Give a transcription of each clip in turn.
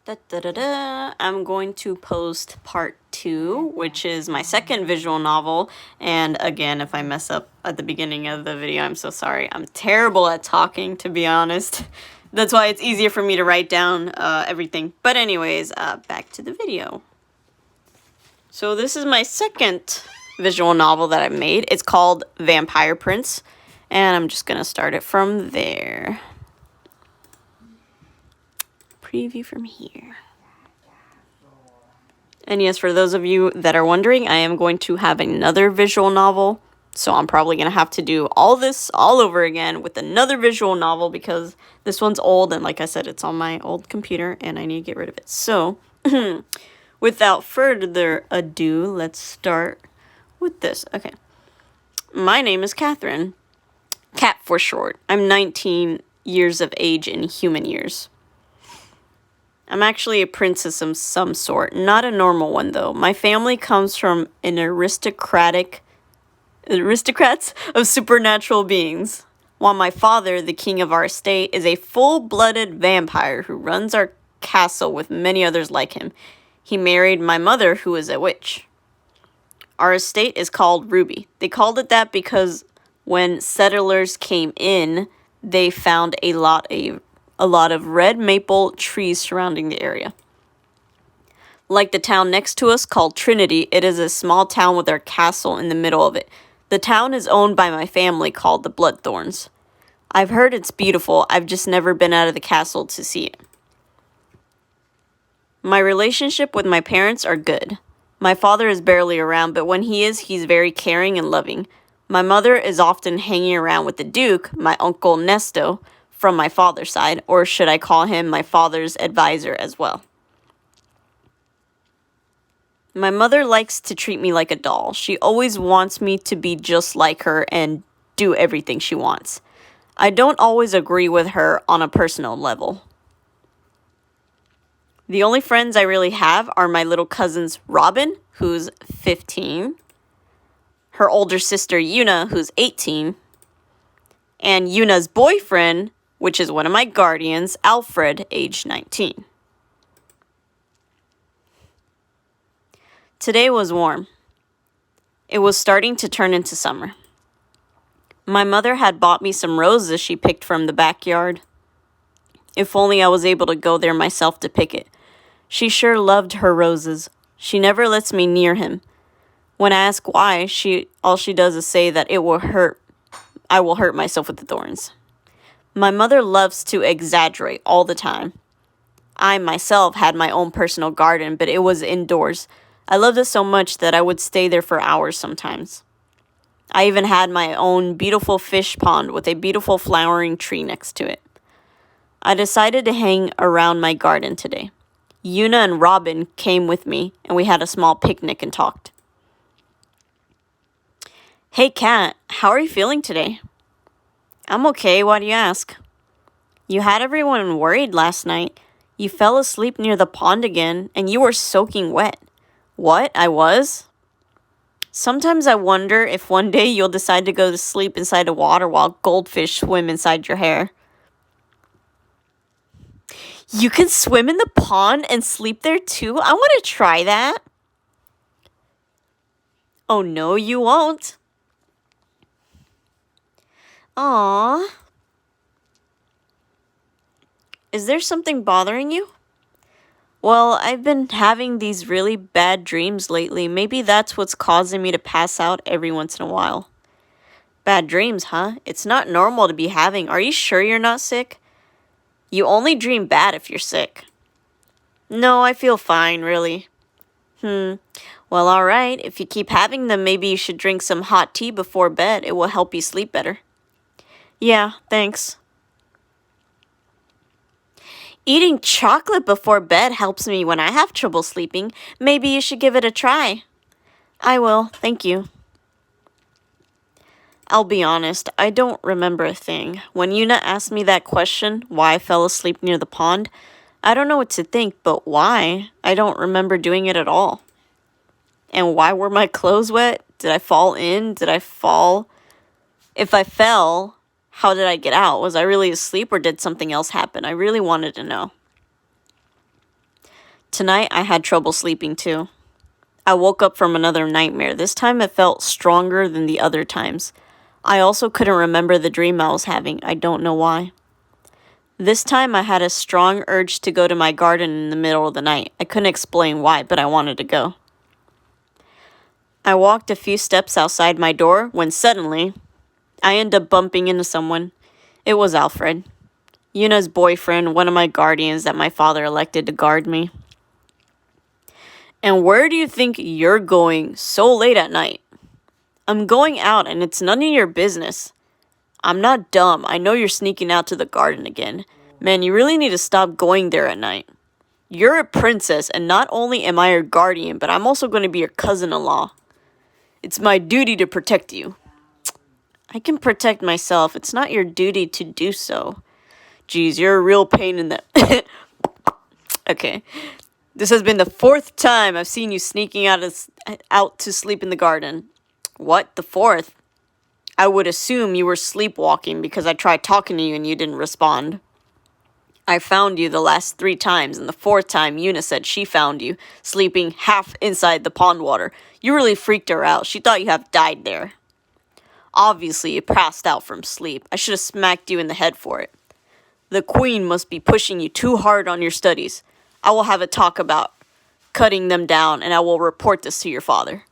I'm going to post part 2, which is my second visual novel. And again, if I mess up at the beginning of the video, I'm so sorry. I'm terrible at talking, to be honest. That's why it's easier for me to write down everything. But anyways, back to the video. So this is my second visual novel that I've made. It's called Vamp.Prince. And I'm just going to start it from there. Preview from here. And yes, for those of you that are wondering, I am going to have another visual novel. So I'm probably going to have to do all this all over again with another visual novel because this one's old. And like I said, it's on my old computer and I need to get rid of it. So without further ado, let's start with this. Okay. My name is Catherine. Cat for short. I'm 19 years of age in human years. I'm actually a princess of some sort. Not a normal one, though. My family comes from an aristocrats of supernatural beings. While my father, the king of our estate, is a full-blooded vampire who runs our castle with many others like him. He married my mother, who is a witch. Our estate is called Ruby. They called it that because when settlers came in, they found a lot of red maple trees surrounding the area. Like the town next to us called Trinity, it is a small town with our castle in the middle of it. The town is owned by my family called the Bloodthorns. I've heard it's beautiful. I've just never been out of the castle to see it. My relationship with my parents are good. My father is barely around, but when he is, he's very caring and loving. My mother is often hanging around with the Duke, my uncle Nesto, from my father's side, or should I call him my father's advisor as well. My mother likes to treat me like a doll. She always wants me to be just like her and do everything she wants. I don't always agree with her on a personal level. The only friends I really have are my little cousins Robin, who's 15, her older sister Yuna, who's 18, and Yuna's boyfriend, which is one of my guardians, Alfred, age 19. Today was warm. It was starting to turn into summer. My mother had bought me some roses she picked from the backyard. If only I was able to go there myself to pick it. She sure loved her roses. She never lets me near him. When I ask why, all she does is say that I will hurt myself with the thorns. My mother loves to exaggerate all the time. I myself had my own personal garden, but it was indoors. I loved it so much that I would stay there for hours sometimes. I even had my own beautiful fish pond with a beautiful flowering tree next to it. I decided to hang around my garden today. Yuna and Robin came with me, and we had a small picnic and talked. Hey, Kat, how are you feeling today? I'm okay, why do you ask? You had everyone worried last night. You fell asleep near the pond again, and you were soaking wet. What, I was? Sometimes I wonder if one day you'll decide to go to sleep inside the water while goldfish swim inside your hair. You can swim in the pond and sleep there too? I want to try that. Oh no, you won't. Aww. Is there something bothering you? Well, I've been having these really bad dreams lately. Maybe that's what's causing me to pass out every once in a while. Bad dreams, huh? It's not normal to be having. Are you sure you're not sick? You only dream bad if you're sick. No, I feel fine, really. Well, alright. If you keep having them, maybe you should drink some hot tea before bed. It will help you sleep better. Yeah, thanks. Eating chocolate before bed helps me when I have trouble sleeping. Maybe you should give it a try. I will, thank you. I'll be honest, I don't remember a thing. When Yuna asked me that question, why I fell asleep near the pond, I don't know what to think, but why? I don't remember doing it at all. And why were my clothes wet? Did I fall in? Did I fall? If I fell, how did I get out? Was I really asleep or did something else happen? I really wanted to know. Tonight, I had trouble sleeping too. I woke up from another nightmare. This time it felt stronger than the other times. I also couldn't remember the dream I was having. I don't know why. This time I had a strong urge to go to my garden in the middle of the night. I couldn't explain why, but I wanted to go. I walked a few steps outside my door when suddenly I ended up bumping into someone. It was Alfred, Yuna's boyfriend, one of my guardians that my father elected to guard me. And where do you think you're going so late at night? I'm going out and it's none of your business. I'm not dumb. I know you're sneaking out to the garden again. Man, you really need to stop going there at night. You're a princess, and not only am I your guardian, but I'm also going to be your cousin-in-law. It's my duty to protect you. I can protect myself. It's not your duty to do so. Geez, you're a real pain in the... Okay. This has been the 4th time I've seen you sneaking out to sleep in the garden. What? The 4th? I would assume you were sleepwalking because I tried talking to you and you didn't respond. I found you the last 3 times, and the 4th time Yuna said she found you, sleeping half inside the pond water. You really freaked her out. She thought you have died there. Obviously, you passed out from sleep. I should have smacked you in the head for it. The queen must be pushing you too hard on your studies. I will have a talk about cutting them down, and I will report this to your father.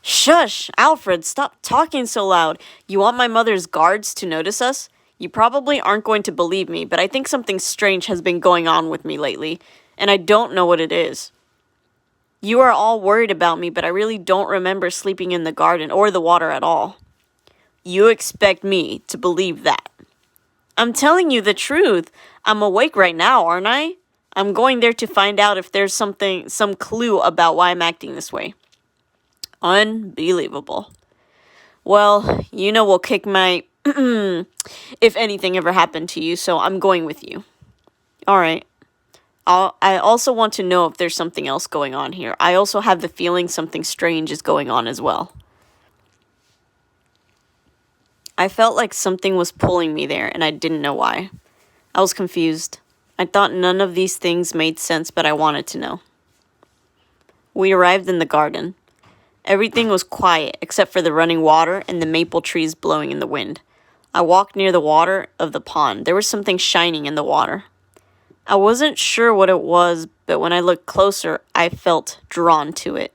Shush! Alfred, stop talking so loud. You want my mother's guards to notice us? You probably aren't going to believe me, but I think something strange has been going on with me lately, and I don't know what it is. You are all worried about me, but I really don't remember sleeping in the garden or the water at all. You expect me to believe that. I'm telling you the truth. I'm awake right now, aren't I? I'm going there to find out if there's some clue about why I'm acting this way. Unbelievable. Well, Yuna will kick my if anything ever happened to you, so I'm going with you. Alright. I also want to know if there's something else going on here. I also have the feeling something strange is going on as well. I felt like something was pulling me there, and I didn't know why. I was confused. I thought none of these things made sense, but I wanted to know. We arrived in the garden. Everything was quiet except for the running water and the maple trees blowing in the wind. I walked near the water of the pond. There was something shining in the water. I wasn't sure what it was, but when I looked closer, I felt drawn to it.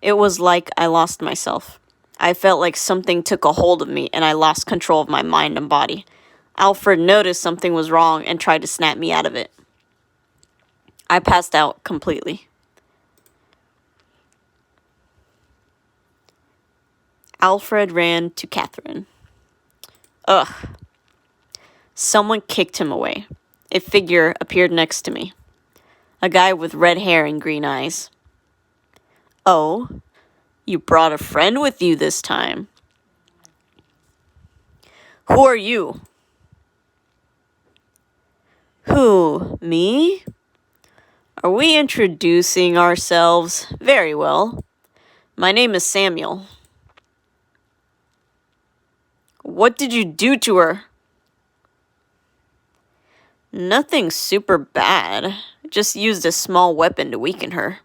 It was like I lost myself. I felt like something took a hold of me and I lost control of my mind and body. Alfred noticed something was wrong and tried to snap me out of it. I passed out completely. Alfred ran to Catherine. Ugh. Someone kicked him away. A figure appeared next to me. A guy with red hair and green eyes. Oh, you brought a friend with you this time. Who are you? Who, me? Are we introducing ourselves? Very well. My name is Samuel. What did you do to her? Nothing super bad. Just used a small weapon to weaken her.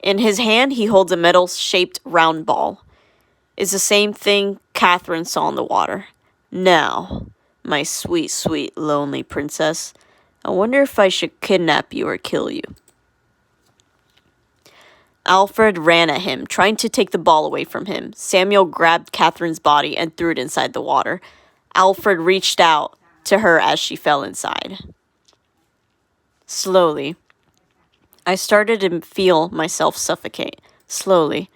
In his hand, he holds a metal-shaped round ball. It's the same thing Catherine saw in the water. Now, my sweet, sweet, lonely princess, I wonder if I should kidnap you or kill you. Alfred ran at him, trying to take the ball away from him. Samuel grabbed Catherine's body and threw it inside the water. Alfred reached out to her as she fell inside. Slowly, I started to feel myself suffocate. Slowly,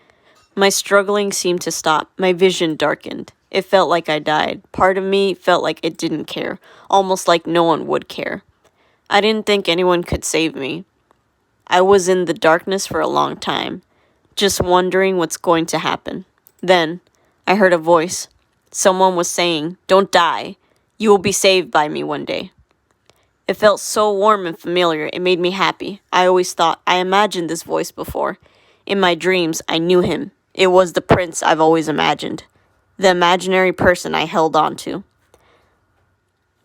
my struggling seemed to stop. My vision darkened. It felt like I died. Part of me felt like it didn't care, almost like no one would care. I didn't think anyone could save me. I was in the darkness for a long time, just wondering what's going to happen. Then, I heard a voice. Someone was saying, "Don't die. You will be saved by me one day." It felt so warm and familiar, it made me happy. I always thought I imagined this voice before. In my dreams, I knew him. It was the prince I've always imagined. The imaginary person I held on to.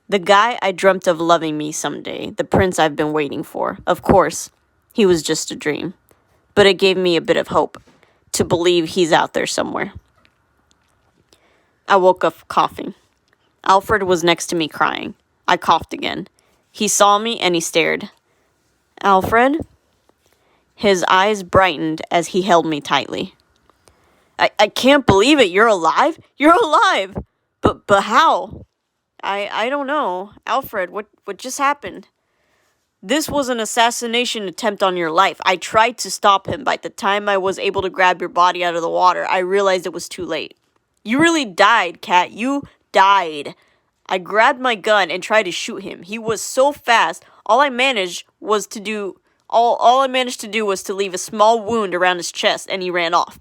The guy I dreamt of loving me someday, the prince I've been waiting for. Of course, he was just a dream. But it gave me a bit of hope to believe he's out there somewhere. I woke up coughing. Alfred was next to me crying. I coughed again. He saw me and he stared. Alfred? His eyes brightened as he held me tightly. I can't believe it. You're alive? You're alive! But how? I don't know. Alfred, what just happened? This was an assassination attempt on your life. I tried to stop him. By the time I was able to grab your body out of the water, I realized it was too late. You really died, Cat. You died. I grabbed my gun and tried to shoot him. He was so fast. All I managed to do was to leave a small wound around his chest, and he ran off.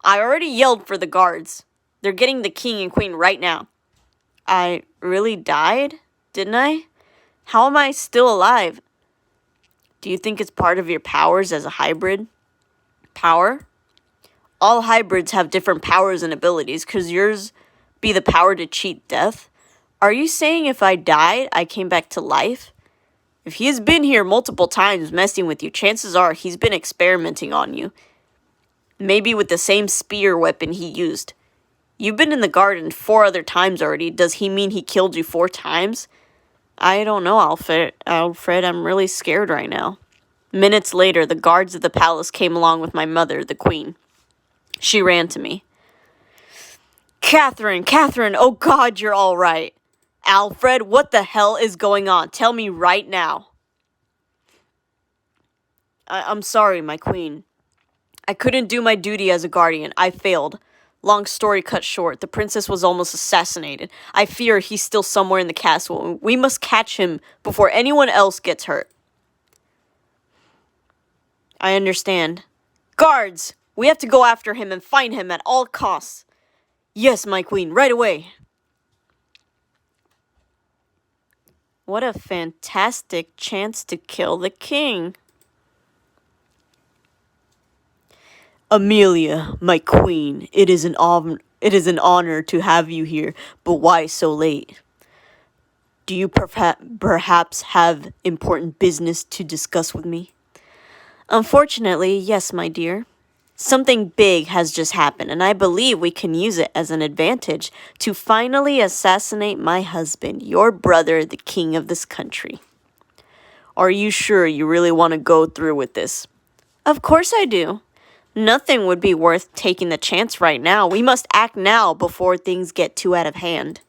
I already yelled for the guards. They're getting the king and queen right now. I really died? Didn't I? How am I still alive? Do you think it's part of your powers as a hybrid? Power? All hybrids have different powers and abilities. Could yours be the power to cheat death? Are you saying if I died, I came back to life? If he has been here multiple times messing with you, chances are he's been experimenting on you. Maybe with the same spear weapon he used. You've been in the garden 4 other times already. Does he mean he killed you 4 times? I don't know, Alfred. I'm really scared right now. Minutes later, the guards of the palace came along with my mother, the queen. She ran to me. Catherine, oh God, you're all right. Alfred, what the hell is going on? Tell me right now. I'm sorry, my queen. I couldn't do my duty as a guardian. I failed. Long story cut short, the princess was almost assassinated. I fear he's still somewhere in the castle. We must catch him before anyone else gets hurt. I understand. Guards! We have to go after him and find him at all costs. Yes, my queen, right away. What a fantastic chance to kill the king. Amelia, my queen, it is an honor to have you here, but why so late? Do you perhaps have important business to discuss with me? Unfortunately, yes, my dear. Something big has just happened, and I believe we can use it as an advantage to finally assassinate my husband, your brother, the king of this country. Are you sure you really want to go through with this? Of course I do. Nothing would be worth taking the chance right now. We must act now before things get too out of hand.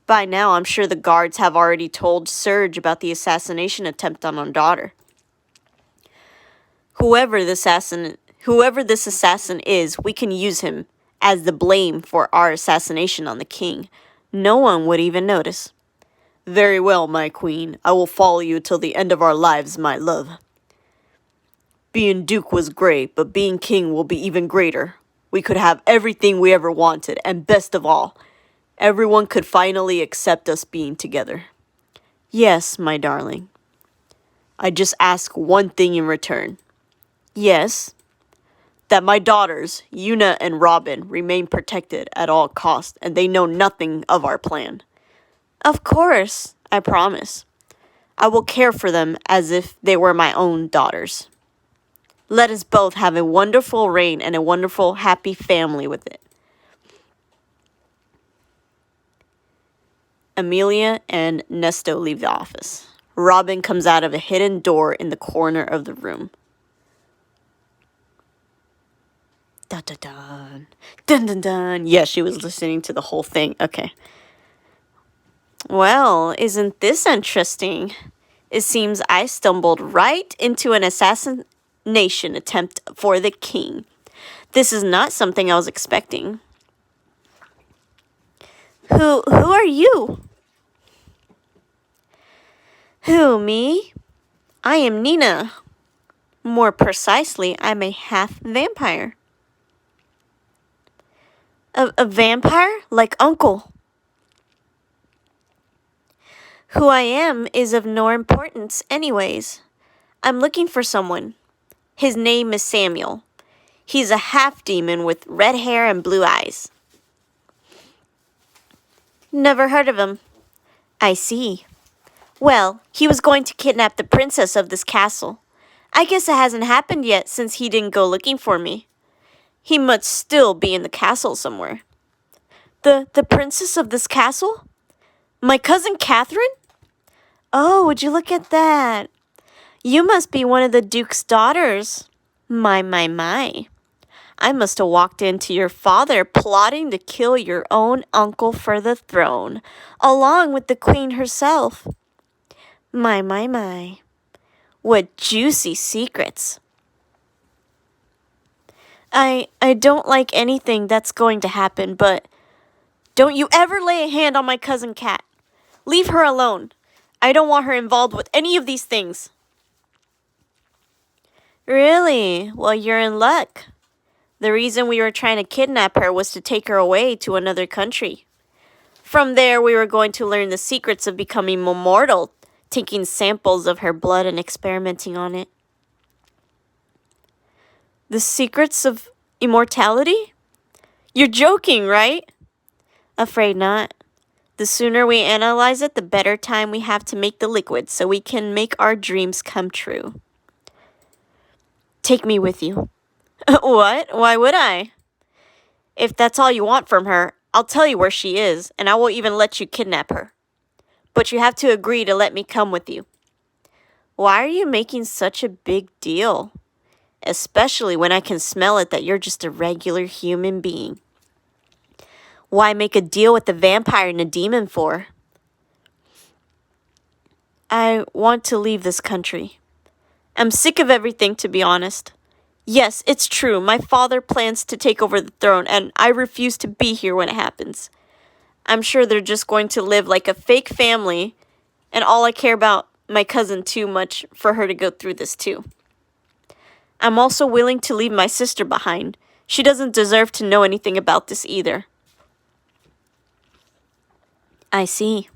By now, I'm sure the guards have already told Serge about the assassination attempt on our daughter. Whoever this assassin is, we can use him as the blame for our assassination on the king. No one would even notice. Very well, my queen. I will follow you till the end of our lives, my love. Being duke was great, but being king will be even greater. We could have everything we ever wanted, and best of all, everyone could finally accept us being together. Yes, my darling. I just ask one thing in return. Yes, that my daughters, Una and Robin, remain protected at all costs, and they know nothing of our plan. Of course, I promise. I will care for them as if they were my own daughters. Let us both have a wonderful reign and a wonderful, happy family with it. Amelia and Nesto leave the office. Robin comes out of a hidden door in the corner of the room. Dun dun dun. Dun dun dun. Yeah, she was listening to the whole thing. Okay. Well, isn't this interesting? It seems I stumbled right into an assassination attempt for the king. This is not something I was expecting. Who are you? Who, me? I am Nina. More precisely, I'm a half vampire. A vampire? Like Uncle. Who I am is of no importance anyways. I'm looking for someone. His name is Samuel. He's a half-demon with red hair and blue eyes. Never heard of him. I see. Well, he was going to kidnap the princess of this castle. I guess it hasn't happened yet since he didn't go looking for me. He must still be in the castle somewhere. The princess of this castle? My cousin Catherine? Oh, would you look at that? You must be one of the Duke's daughters. My. I must have walked into your father plotting to kill your own uncle for the throne, along with the queen herself. My. What juicy secrets. I don't like anything that's going to happen, but don't you ever lay a hand on my cousin Cat. Leave her alone. I don't want her involved with any of these things. Really? Well, you're in luck. The reason we were trying to kidnap her was to take her away to another country. From there, we were going to learn the secrets of becoming immortal, taking samples of her blood and experimenting on it. The secrets of immortality? You're joking, right? Afraid not. The sooner we analyze it, the better time we have to make the liquid so we can make our dreams come true. Take me with you. What? Why would I? If that's all you want from her, I'll tell you where she is, and I will even let you kidnap her. But you have to agree to let me come with you. Why are you making such a big deal? Especially when I can smell it that you're just a regular human being. Why make a deal with a vampire and a demon for? I want to leave this country. I'm sick of everything, to be honest. Yes, it's true. My father plans to take over the throne, and I refuse to be here when it happens. I'm sure they're just going to live like a fake family, and all I care about my cousin too much for her to go through this too. I'm also willing to leave my sister behind. She doesn't deserve to know anything about this either. I see.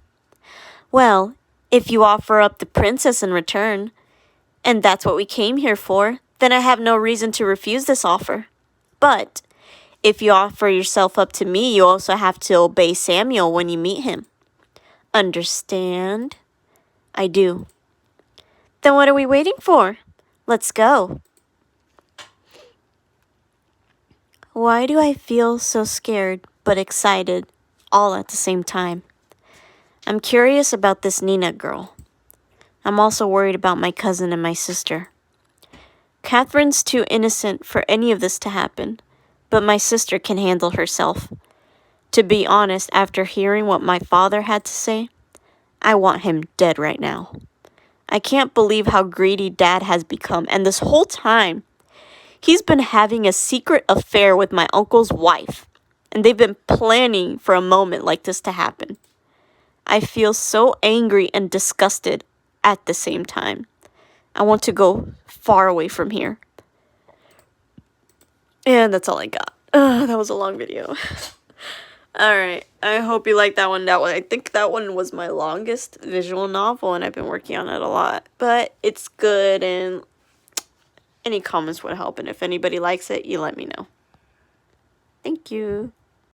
Well, if you offer up the princess in return, and that's what we came here for, then I have no reason to refuse this offer. But if you offer yourself up to me, you also have to obey Samuel when you meet him. Understand? I do. Then what are we waiting for? Let's go. Why do I feel so scared but excited all at the same time? I'm curious about this Nina girl. I'm also worried about my cousin and my sister. Catherine's too innocent for any of this to happen, but my sister can handle herself. To be honest, after hearing what my father had to say, I want him dead right now. I can't believe how greedy Dad has become, and this whole time, he's been having a secret affair with my uncle's wife, and they've been planning for a moment like this to happen. I feel so angry and disgusted at the same time. I want to go far away from here. And that's all I got. That was a long video. Alright, I hope you liked that one. I think that one was my longest visual novel, and I've been working on it a lot. But it's good, and any comments would help. And if anybody likes it, you let me know. Thank you.